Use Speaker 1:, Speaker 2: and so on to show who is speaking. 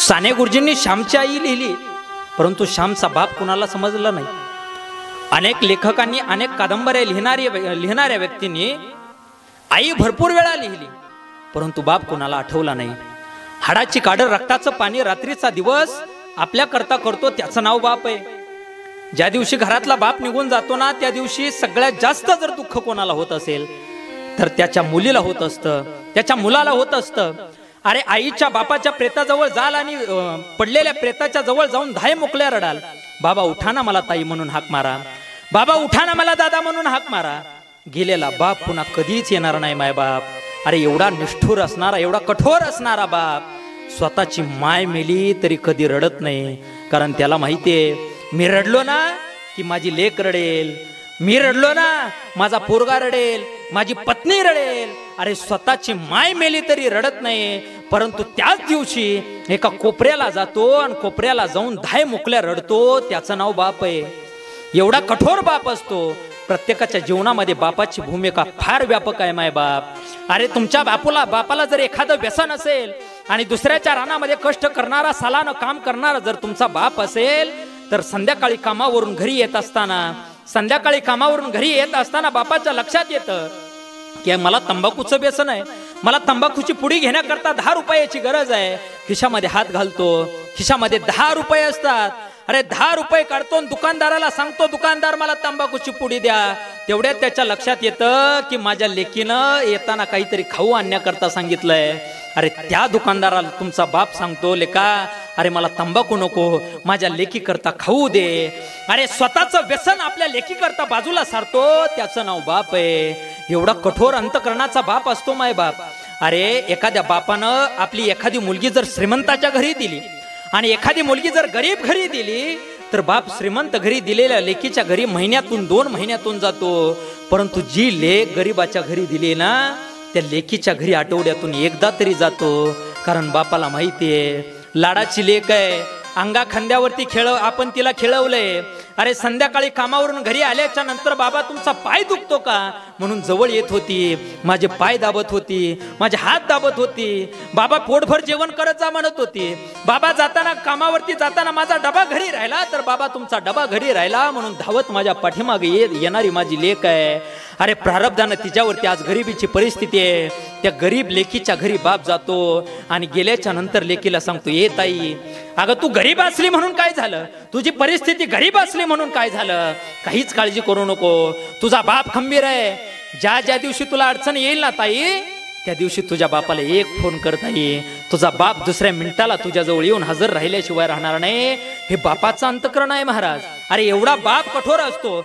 Speaker 1: साने गुरुजींनी श्यामची आई लिहिली, परंतु श्यामचा बाप कुणाला समजला नाही। अनेक लेखकांनी, अनेक कादंबऱ्या लिहिणाऱ्या व्यक्तींनी आई भरपूर वेळा लिहिली, परंतु बाप कुणाला आठवला नाही। हाडाची काढ रक्ताचं पाणी रात्रीचा दिवस आपल्या करता करतो, त्याचं नाव बाप आहे। ज्या दिवशी घरातला बाप निघून जातो ना, त्या दिवशी सगळ्यात जास्त जर दुःख कोणाला होत असेल तर त्याच्या मुलीला होत असतं, त्याच्या मुलाला होत असतं। अरे आईच्या बापाच्या प्रेताजवळ जाल आणि पडलेल्या प्रेताच्या जवळ जाऊन धाय मोकळ्या रडाल, बाबा उठा ना मला ताई म्हणून हाक मारा, बाबा उठा ना मला दादा म्हणून हाक मारा। गेलेला बाप पुन्हा कधीच येणार नाही माय बाप। अरे एवढा निष्ठुर असणारा, एवढा कठोर असणारा बाप स्वतःची माय मेली तरी कधी रडत नाही, कारण त्याला माहितीये मी रडलो ना की माझी लेक रडेल, मी रडलो ना माझा पोरगा रडेल, माझी पत्नी रडेल। अरे स्वतःची माय मेली तरी रडत नाही, परंतु त्याच दिवशी एका कोपऱ्याला जातो आणि कोपऱ्याला जाऊन धाय मोकळ्या रडतो, त्याचं नाव बाप आहे। एवढा कठोर बाप असतो। प्रत्येकाच्या जीवनामध्ये बापाची भूमिका फार व्यापक आहे माय बाप। अरे तुमच्या बापाला जर एखादं व्यसन असेल आणि दुसऱ्याच्या रानामध्ये कष्ट करणारा, सालानं काम करणारा जर तुमचा बाप असेल, तर संध्याकाळी कामावरून घरी येत असताना बापाच्या लक्षात येतं की मला तंबाखूचं व्यसन आहे, मला तंबाखूची पुडी घेण्याकरता 10 रुपयाची गरज आहे। खिशामध्ये हात घालतो, खिशामध्ये 10 रुपये असतात। अरे 10 रुपये काढतो, दुकानदाराला सांगतो, दुकानदार मला तंबाखूची पुडी द्या। तेवढ्यात त्याच्या लक्षात येतं की माझ्या लेकीनं येताना काहीतरी खाऊ आणण्याकरता सांगितलंय। अरे त्या दुकानदाराला तुमचा बाप सांगतो, लेका अरे मला तंबाखू नको, माझ्या लेकी करता खाऊ दे। अरे स्वतःचं व्यसन आपल्या लेकी करता बाजूला सारतो, त्याचं नाव बाप आहे। एवढा कठोर अंतकरणाचा बाप असतो माय बाप। अरे एखाद्या बापानं आपली एखादी मुलगी जर श्रीमंताच्या घरी दिली आणि एखादी मुलगी जर गरीब घरी दिली, तर बाप श्रीमंत घरी दिलेल्या लेकीच्या घरी महिन्यातून 2 महिन्यातून जातो, परंतु जी लेक गरीबाच्या घरी दिली ना, त्या लेकीच्या घरी आठवड्यातून एकदा तरी जातो, कारण बापाला माहितीये लाडाची लेक आहे, अंगा खांद्यावरती आपण तिला खेळवलंय। अरे संध्याकाळी कामावरून घरी आल्याच्या नंतर बाबा तुमचा पाय दुखतो का म्हणून जवळ येत होती, माझे पाय दाबत होती, माझे हात दाबत होती, बाबा पोटभर जेवण करत जा म्हणत होती। बाबा कामावरती जाताना माझा डबा घरी राहिला, तर बाबा तुमचा डबा घरी राहिला म्हणून धावत माझ्या पाठीमागे येणारी माझी लेक आहे। अरे प्रारब्धानं तिच्यावरती आज गरिबीची परिस्थिती आहे, त्या गरीब लेकीच्या घरी बाप जातो आणि गेल्याच्या नंतर लेकीला सांगतो, ये ताई अगं तू गरीब असली म्हणून काय झालं, तुझी परिस्थिती गरीब असली म्हणून काय झालं, काहीच काळजी करू नको, तुझा बाप खंबीर आहे। ज्या दिवशी तुला अडचण येईल ना ताई, त्या दिवशी तुझ्या बापाला एक फोन करता येईल, तुझा बाप दुसऱ्या मिनिटाला तुझ्याजवळ येऊन हजर राहिल्याशिवाय राहणार नाही। हे बापाचं अंतकरण आहे महाराज। अरे एवढा बाप कठोर असतो।